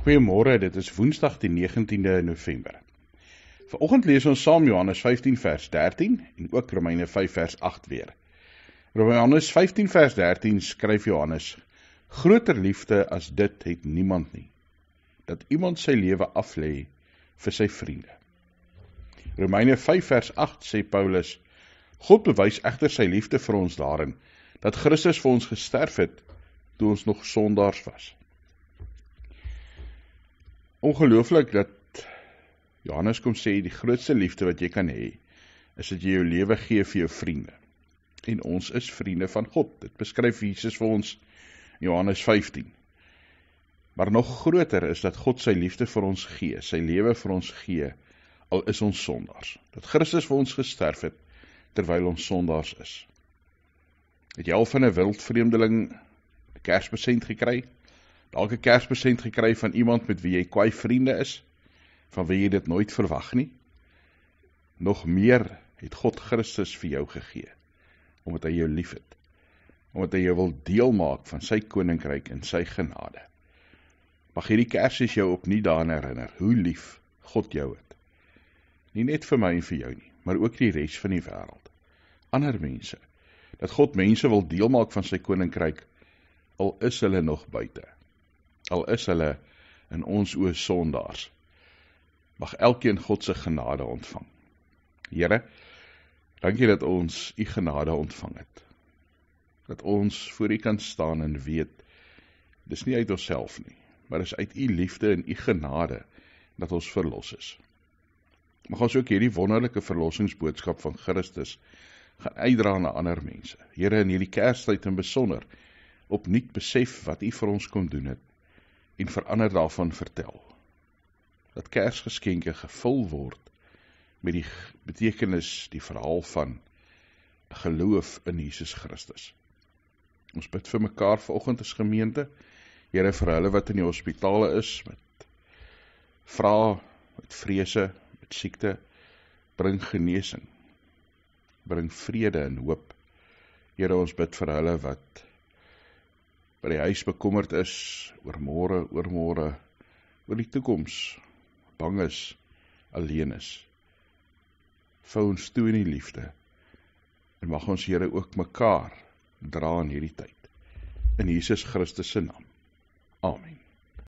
Goeiemôre, dit is Woensdag die 19de November. Vanoggend lees ons saam Johannes 15 vers 13 en ook Romeine 5 vers 8 weer. Johannes 15 vers 13 skryf Johannes: Groter liefde as dit het niemand nie, dat iemand sy lewe aflê vir sy vriende. Romeine 5 vers 8 sê Paulus: God bewys egter sy liefde vir ons daarin, dat Christus vir ons gesterf het, toe ons nog sondaars was. Ongelooflik dat Johannes kom sê, die grootste liefde wat jy kan hê, is dat jy jou lewe gee vir jou vriende. En ons is vriende van God. Dit beskryf Jesus vir ons in Johannes 15. Maar nog groter is dat God sy liefde vir ons gee, sy lewe vir ons gee, al is ons sondaars. Dat Christus vir ons gesterf het, terwyl ons sondaars is. Het jy al van 'n wildvreemdeling 'n Kerspresent gekry? Dalk 'n Kerspresent gekry van iemand met wie jy kwai vriende is, van wie jy dit nooit verwag nie? Nog meer het God Christus vir jou gegee, omdat hy jou lief het, omdat hy jou wil deel maak van sy koninkryk en sy genade. Mag hierdie Kersfees jou opnuut daaraan herinner, hoe lief God jou het. Nie net vir my en vir jou nie, maar ook die res van die wêreld. Ander mense, dat God mense wil deel maak van sy koninkryk, al is hulle nog buite. Al is hulle in ons oë sondaars, mag elkeen God se genade ontvang. Here, dankie dat ons u genade ontvang het. Dat ons voor u kan staan en weet, dis nie uit onsself nie, maar is uit u liefde en u genade dat ons verlos is. Mag ons ook hierdie wonderlike verlossingsboodskap van Christus gaan uitdra na ander mense. Here, in hierdie Kerstyd in besonder, opnuut besef wat u vir ons kom doen het, en verander daarvan vertel. Dat Kersgeskenke gevul word met die betekenis, die verhaal van geloof in Jesus Christus. Ons bid vir mekaar vanoggend as gemeente, Here, vir hulle wat in die hospitale is, met vrae, met vrese, met siekte, bring genesing, bring vrede en hoop. Here, ons bid vir hulle wat by die huis bekommerd is, oor môre, oor die toekoms, bang is, alleen is. Vou ons toe in die liefde, en mag ons Here ook mekaar dra in hierdie tyd. In Jesus Christus se naam. Amen.